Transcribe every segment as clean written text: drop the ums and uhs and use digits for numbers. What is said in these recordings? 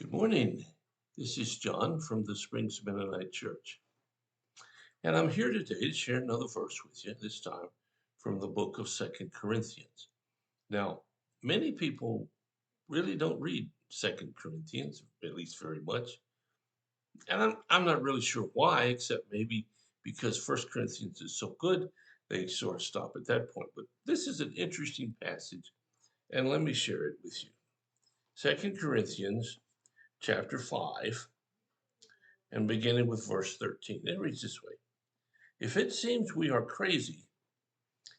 Good morning. This is John from the Springs Mennonite Church. And I'm here today to share another verse with you, this time from the book of Second Corinthians. Now, many people really don't read Second Corinthians, at least very much. And I'm not really sure why, except maybe because First Corinthians is so good, they sort of stop at that point. But this is an interesting passage, and let me share it with you. Second Corinthians chapter 5. And beginning with verse 13. It reads this way: If it seems we are crazy,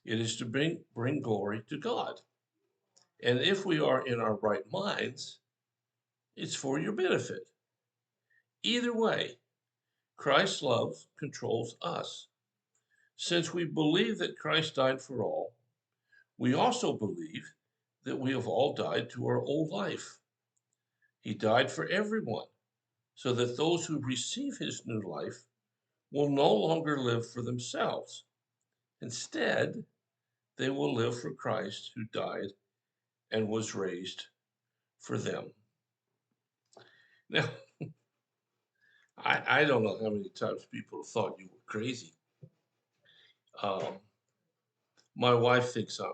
it is to bring glory to God. And if we are in our right minds, it's for your benefit. Either way, Christ's love controls us. Since we believe that Christ died for all, we also believe that we have all died to our old life. He died for everyone, so that those who receive his new life will no longer live for themselves. Instead, they will live for Christ who died and was raised for them. Now, I don't know how many times people have thought you were crazy. Um, my wife thinks I'm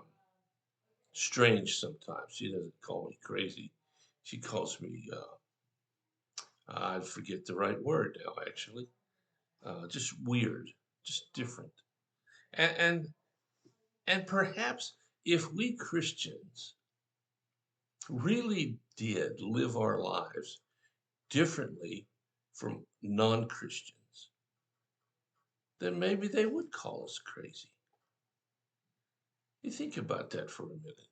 strange sometimes. She doesn't call me crazy. She calls me, I forget the right word now, actually, just weird, just different. And, and, and perhaps if we Christians really did live our lives differently from non Christians, then maybe they would call us crazy. You think about that for a minute.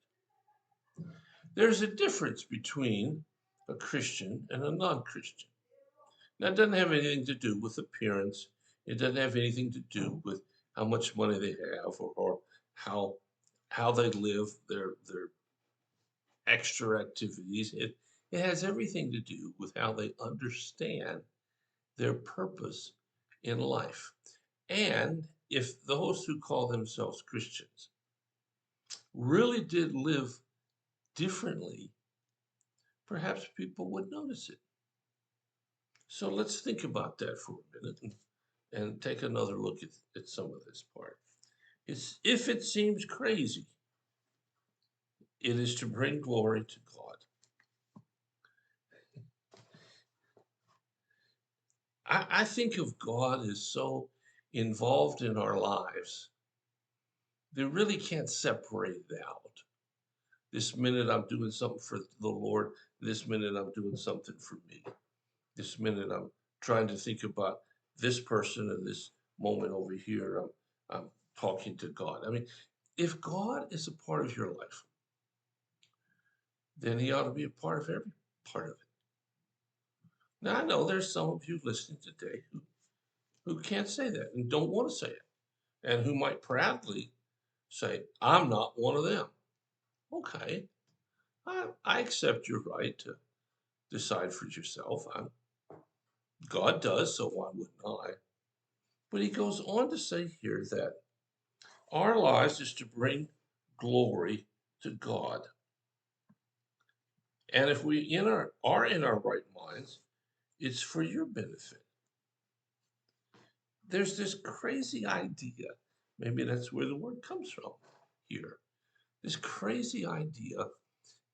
There's a difference between a Christian and a non Christian. Now, it doesn't have anything to do with appearance, it doesn't have anything to do with how much money they have or how, how they live their extra activities. It has everything to do with how they understand their purpose in life. And if those who call themselves Christians really did live differently, perhaps people would notice it. So let's think about that for a minute and take another look at some of this part. It's if it seems crazy, it is to bring glory to God. I think of God as so involved in our lives, they really can't separate it out. This minute I'm doing something for the Lord, this minute I'm doing something for me. This minute I'm trying to think about this person and this moment over here. I'm talking to God. I mean, if God is a part of your life, then he ought to be a part of every part of it. Now I know there's some of you listening today who can't say that and don't want to say it, and who might proudly say, I'm not one of them. Okay, I accept your right to decide for yourself. God does, so why wouldn't I? But he goes on to say here that our lives is to bring glory to God. And if we are in our right minds, it's for your benefit. There's this crazy idea, maybe that's where the word comes from here. This crazy idea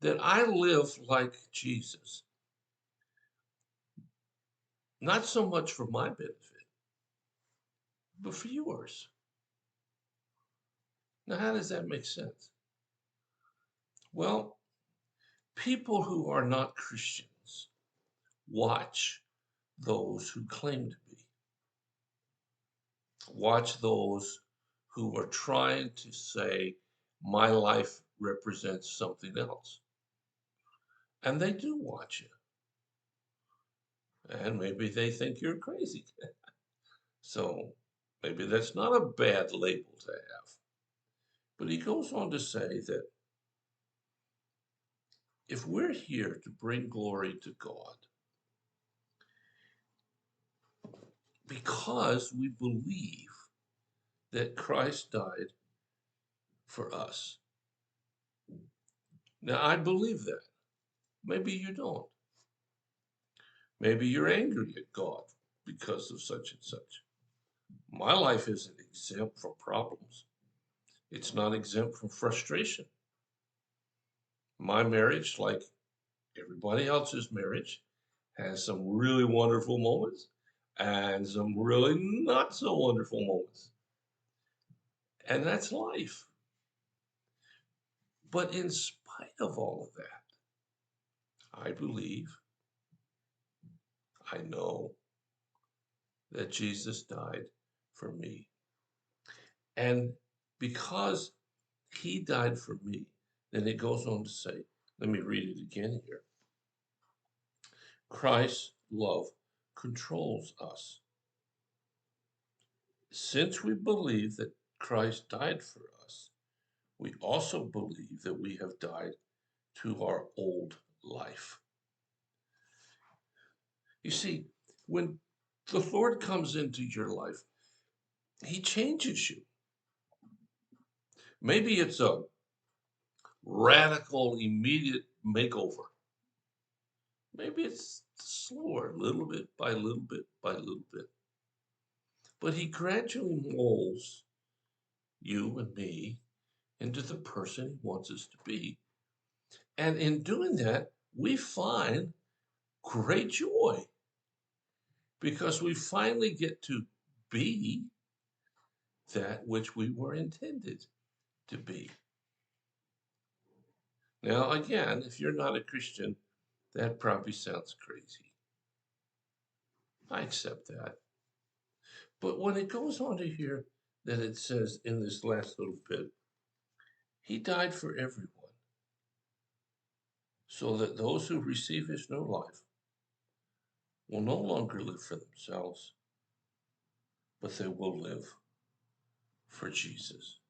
that I live like Jesus, not so much for my benefit, but for yours. Now, how does that make sense? Well, people who are not Christians watch those who claim to be. Watch those who are trying to say, my life represents something else. And they do watch you. And maybe they think you're crazy. So maybe that's not a bad label to have. But he goes on to say that if we're here to bring glory to God, because we believe that Christ died for us. Now, I believe that. Maybe you don't. Maybe you're angry at God because of such and such. My life isn't exempt from problems. It's not exempt from frustration. My marriage, like everybody else's marriage, has some really wonderful moments and some really not so wonderful moments. And that's life. But in spite of all of that, I believe, I know that Jesus died for me. And because he died for me, then it goes on to say, let me read it again here. Christ's love controls us. Since we believe that Christ died for us, we also believe that we have died to our old life. You see, when the Lord comes into your life, he changes you. Maybe it's a radical, immediate makeover. Maybe it's slower, little bit by little bit by little bit. But he gradually molds you and me into the person he wants us to be. And in doing that, we find great joy because we finally get to be that which we were intended to be. Now, again, if you're not a Christian, that probably sounds crazy. I accept that. But when it goes on to hear that it says in this last little bit, he died for everyone, so that those who receive his new life will no longer live for themselves, but they will live for Jesus.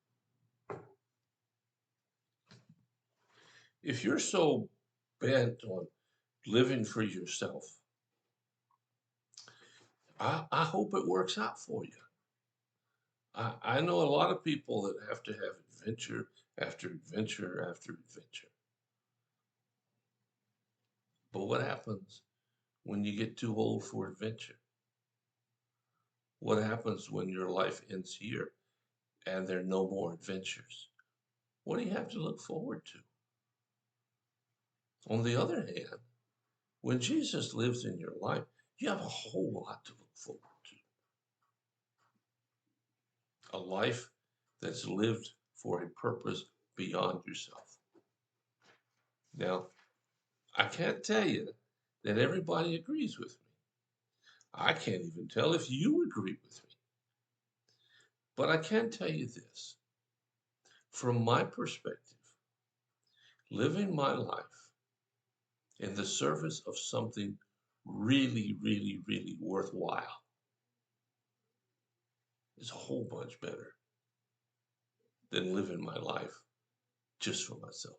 If you're so bent on living for yourself, I hope it works out for you. I know a lot of people that have to have adventure after adventure after adventure. But what happens when you get too old for adventure? What happens when your life ends here and there are no more adventures? What do you have to look forward to? On the other hand, when Jesus lives in your life, you have a whole lot to look forward to. A life that's lived for a purpose beyond yourself. Now, I can't tell you that everybody agrees with me. I can't even tell if you agree with me. But I can tell you this. From my perspective, living my life in the service of something really, really, really worthwhile is a whole bunch better than living my life just for myself.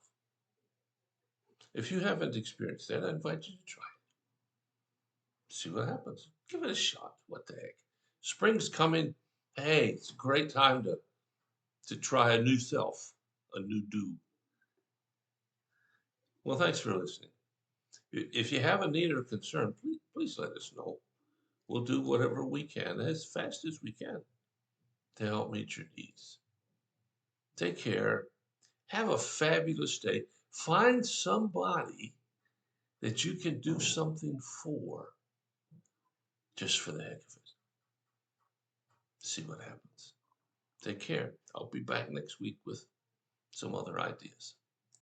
If you haven't experienced that, I invite you to try it. See what happens. Give it a shot. What the heck? Spring's coming. Hey, it's a great time to try a new self, a new do. Well, thanks for listening. If you have a need or concern, please let us know. We'll do whatever we can as fast as we can to help meet your needs. Take care. Have a fabulous day. Find somebody that you can do something for just for the heck of it. See what happens. Take care. I'll be back next week with some other ideas.